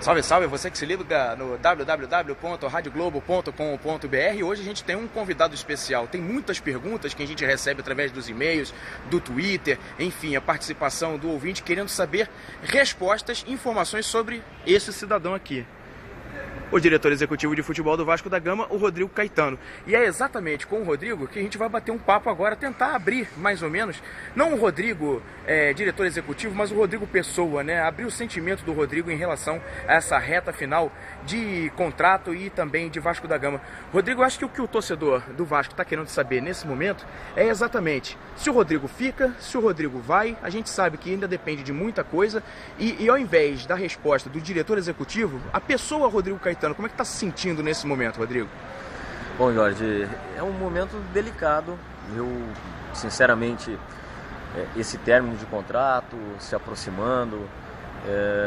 Salve, salve, você que se liga no www.radioglobo.com.br. Hoje a gente tem um convidado especial. Tem muitas perguntas que a gente recebe através dos e-mails, do Twitter, enfim, a participação do ouvinte querendo saber respostas, informações sobre esse cidadão aqui. O diretor executivo de futebol do Vasco da Gama, o Rodrigo Caetano. E é exatamente com o Rodrigo que a gente vai bater um papo agora, tentar abrir mais ou menos, não o Rodrigo diretor executivo, mas o Rodrigo pessoa, né? Abrir o sentimento do Rodrigo em relação a essa reta final de contrato e também de Vasco da Gama. Rodrigo, eu acho que o que o torcedor do Vasco está querendo saber nesse momento é exatamente se o Rodrigo fica, se o Rodrigo vai. A gente sabe que ainda depende de muita coisa e ao invés da resposta do diretor executivo, a pessoa Rodrigo Caetano, como é que está se sentindo nesse momento, Rodrigo? Bom, Jorge, é um momento delicado. Eu, sinceramente, esse término de contrato, se aproximando,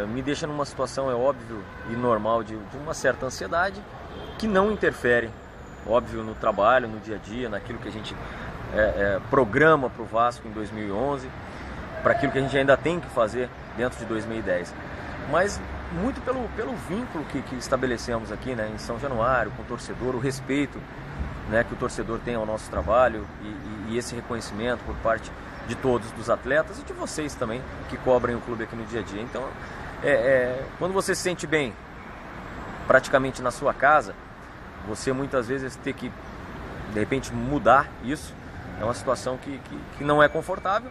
me deixa numa situação, é óbvio, e normal, de uma certa ansiedade, que não interfere, óbvio, no trabalho, no dia a dia, naquilo que a gente programa para o Vasco em 2011, para aquilo que a gente ainda tem que fazer dentro de 2010. Mas muito pelo vínculo que estabelecemos aqui, né, em São Januário, com o torcedor, o respeito, né, que o torcedor tem ao nosso trabalho e esse reconhecimento por parte de todos, dos atletas e de vocês também, que cobrem o clube aqui no dia a dia. Então, quando você se sente bem, praticamente na sua casa, você muitas vezes ter que, de repente, mudar isso, é uma situação que não é confortável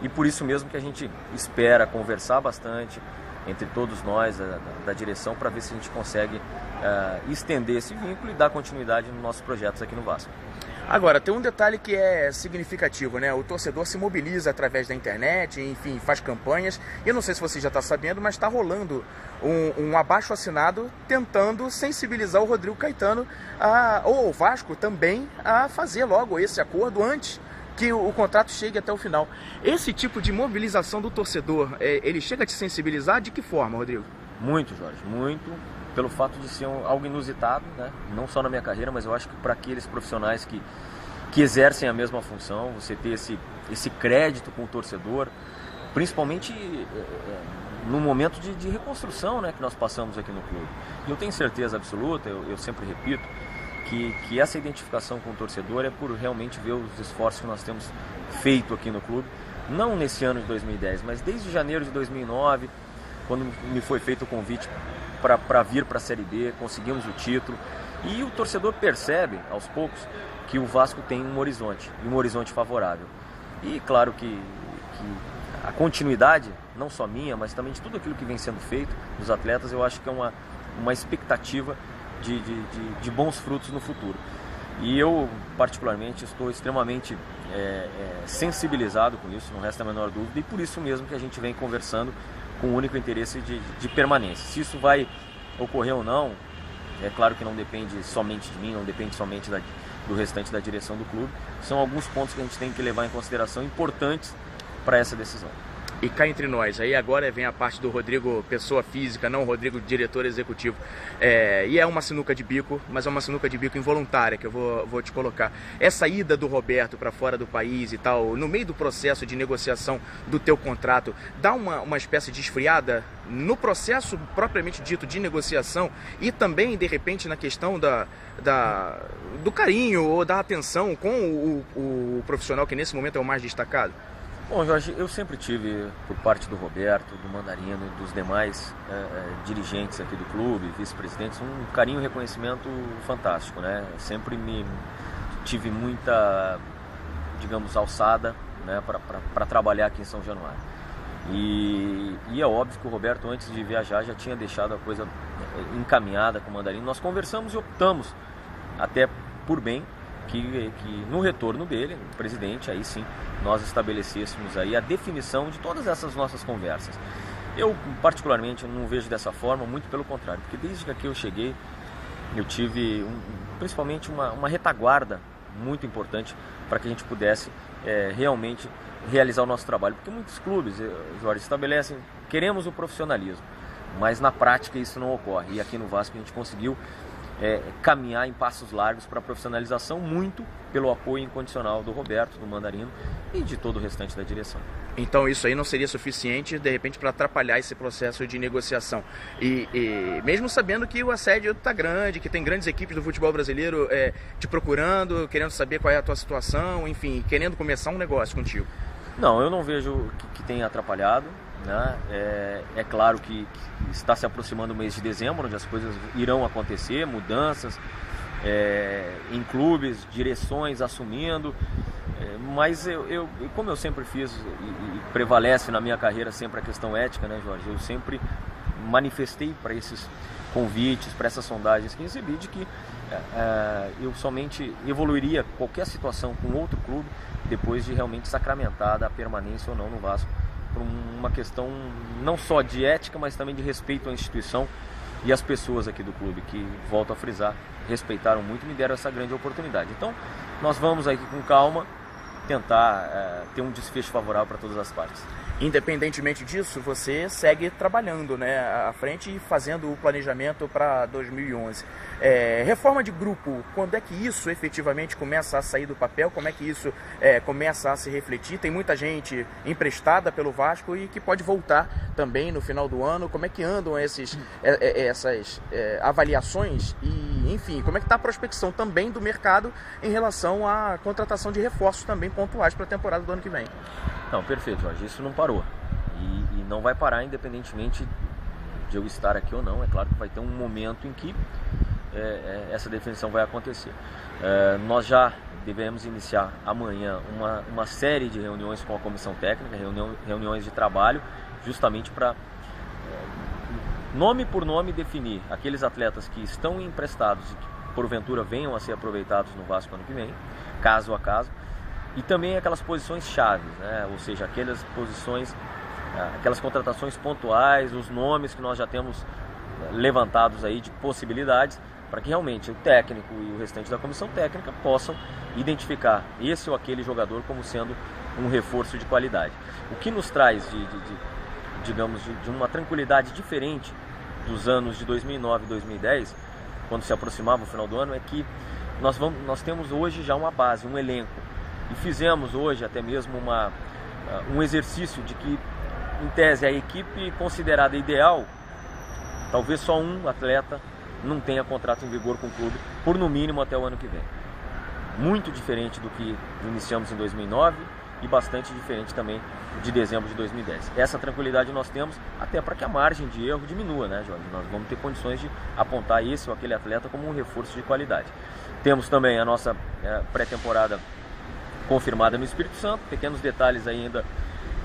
e por isso mesmo que a gente espera conversar bastante entre todos nós, da direção, para ver se a gente consegue estender esse vínculo e dar continuidade nos nossos projetos aqui no Vasco. Agora, tem um detalhe que é significativo, né? O torcedor se mobiliza através da internet, enfim, faz campanhas. Eu não sei se você já está sabendo, mas está rolando um abaixo-assinado tentando sensibilizar o Rodrigo Caetano, ou o Vasco também, a fazer logo esse acordo antes que o contrato chegue até o final. Esse tipo de mobilização do torcedor, ele chega a te sensibilizar de que forma, Rodrigo? Muito, Jorge, muito, pelo fato de ser algo inusitado, né? Não só na minha carreira, mas eu acho que para aqueles profissionais que exercem a mesma função, você ter esse crédito com o torcedor, principalmente no momento de reconstrução, né, que nós passamos aqui no clube. E eu tenho certeza absoluta, eu sempre repito, que essa identificação com o torcedor é por realmente ver os esforços que nós temos feito aqui no clube, não nesse ano de 2010, mas desde janeiro de 2009, quando me foi feito o convite para vir para a Série B, conseguimos o título, e o torcedor percebe, aos poucos, que o Vasco tem um horizonte, e um horizonte favorável. E claro que a continuidade, não só minha, mas também de tudo aquilo que vem sendo feito dos atletas, eu acho que é uma expectativa de bons frutos no futuro. E eu, particularmente, estou extremamente sensibilizado com isso, não resta a menor dúvida, e por isso mesmo que a gente vem conversando com o único interesse de permanência. Se isso vai ocorrer ou não, é claro que não depende somente de mim, não depende somente do restante da direção do clube. São alguns pontos que a gente tem que levar em consideração, importantes para essa decisão. E cá entre nós, aí agora vem a parte do Rodrigo pessoa física, não o Rodrigo diretor executivo. E é uma sinuca de bico, mas é uma sinuca de bico involuntária que eu vou te colocar. Essa ida do Roberto para fora do país e tal, no meio do processo de negociação do teu contrato, dá uma espécie de esfriada no processo propriamente dito de negociação e também, de repente, na questão do carinho ou da atenção com o profissional que nesse momento é o mais destacado? Bom, Jorge, eu sempre tive, por parte do Roberto, do Mandarino e dos demais dirigentes aqui do clube, vice-presidentes, um carinho e reconhecimento fantástico, né? Sempre tive muita, digamos, alçada, né, para trabalhar aqui em São Januário. E é óbvio que o Roberto, antes de viajar, já tinha deixado a coisa encaminhada com o Mandarino. Nós conversamos e optamos, até por bem, que no retorno dele, o presidente, aí sim, nós estabelecêssemos aí a definição de todas essas nossas conversas. Eu, particularmente, não vejo dessa forma, muito pelo contrário, porque desde que aqui eu cheguei, eu tive principalmente uma retaguarda muito importante para que a gente pudesse realmente realizar o nosso trabalho. Porque muitos clubes, Jorge, estabelecem, queremos o profissionalismo, mas na prática isso não ocorre. E aqui no Vasco a gente conseguiu caminhar em passos largos para a profissionalização, muito pelo apoio incondicional do Roberto, do Mandarino e de todo o restante da direção. Então isso aí não seria suficiente, de repente, para atrapalhar esse processo de negociação. E mesmo sabendo que o assédio está grande, que tem grandes equipes do futebol brasileiro te procurando, querendo saber qual é a tua situação, enfim, querendo começar um negócio contigo. Não, eu não vejo que tenha atrapalhado, né? É claro que está se aproximando o mês de dezembro, onde as coisas irão acontecer, mudanças em clubes, direções assumindo. Mas como eu sempre fiz e prevalece na minha carreira sempre a questão ética, né, Jorge? Eu sempre manifestei para esses convites, para essas sondagens que recebi, de que eu somente evoluiria qualquer situação com outro clube depois de realmente sacramentada a permanência ou não no Vasco, por uma questão não só de ética, mas também de respeito à instituição e às pessoas aqui do clube, que, volto a frisar, respeitaram muito e me deram essa grande oportunidade. Então, nós vamos aqui com calma tentar ter um desfecho favorável para todas as partes. Independentemente disso, você segue trabalhando, né, à frente e fazendo o planejamento para 2011. Reforma de grupo, quando é que isso efetivamente começa a sair do papel? Como é que isso começa a se refletir? Tem muita gente emprestada pelo Vasco e que pode voltar também no final do ano. Como é que andam essas avaliações e, enfim, como é que está a prospecção também do mercado em relação à contratação de reforços também pontuais para a temporada do ano que vem? Não, perfeito, Jorge. Isso não parou. E não vai parar independentemente de eu estar aqui ou não. É claro que vai ter um momento em que essa definição vai acontecer. Nós já devemos iniciar amanhã uma série de reuniões com a comissão técnica, reuniões de trabalho, justamente para, nome por nome, definir aqueles atletas que estão emprestados e que porventura venham a ser aproveitados no Vasco ano que vem, caso a caso. E também aquelas posições chaves, né? Ou seja, aquelas posições, aquelas contratações pontuais, os nomes que nós já temos levantados aí de possibilidades, para que realmente o técnico e o restante da comissão técnica possam identificar esse ou aquele jogador como sendo um reforço de qualidade. O que nos traz digamos, de uma tranquilidade diferente dos anos de 2009 e 2010, quando se aproximava o final do ano, é que nós temos hoje já uma base, um elenco. E fizemos hoje até mesmo um exercício de que, em tese, a equipe considerada ideal, talvez só um atleta não tenha contrato em vigor com o clube, por no mínimo até o ano que vem. Muito diferente do que iniciamos em 2009 e bastante diferente também de dezembro de 2010. Essa tranquilidade nós temos até para que a margem de erro diminua, né, Jorge? Nós vamos ter condições de apontar esse ou aquele atleta como um reforço de qualidade. Temos também a nossa pré-temporada confirmada no Espírito Santo. Pequenos detalhes ainda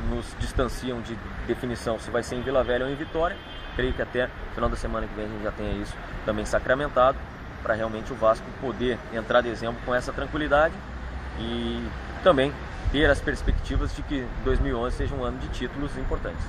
nos distanciam de definição se vai ser em Vila Velha ou em Vitória. Creio que até o final da semana que vem a gente já tenha isso também sacramentado, para realmente o Vasco poder entrar em dezembro com essa tranquilidade e também ter as perspectivas de que 2011 seja um ano de títulos importantes.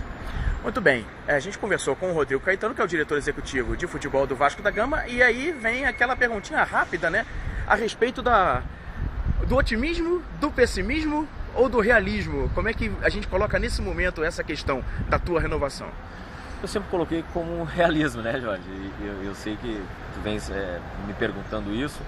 Muito bem, a gente conversou com o Rodrigo Caetano, que é o diretor executivo de futebol do Vasco da Gama, e aí vem aquela perguntinha rápida, né, a respeito do otimismo, do pessimismo ou do realismo. Como é que a gente coloca nesse momento essa questão da tua renovação? Eu sempre coloquei como realismo, né, Jorge? Eu sei que tu vens me perguntando isso,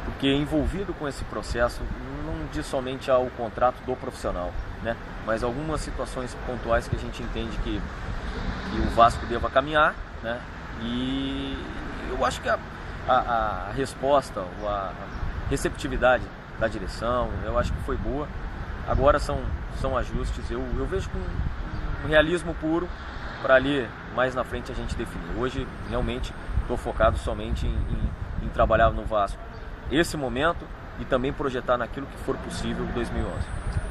porque envolvido com esse processo não diz somente ao contrato do profissional, né, mas algumas situações pontuais que a gente entende que o Vasco deva caminhar, né, e eu acho que a resposta, a receptividade da direção, eu acho que foi boa. Agora são ajustes, eu vejo com um realismo puro para ali mais na frente a gente definir. Hoje realmente estou focado somente em trabalhar no Vasco esse momento e também projetar naquilo que for possível em 2011.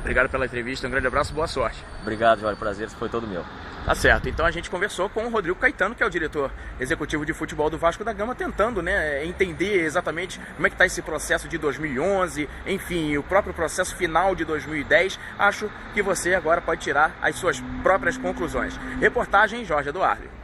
Obrigado pela entrevista, um grande abraço, boa sorte. Obrigado, Jorge, prazer, foi todo meu. Tá certo, então a gente conversou com o Rodrigo Caetano, que é o diretor executivo de futebol do Vasco da Gama, tentando, né, entender exatamente como é que está esse processo de 2011, enfim, o próprio processo final de 2010. Acho que você agora pode tirar as suas próprias conclusões. Reportagem Jorge Eduardo.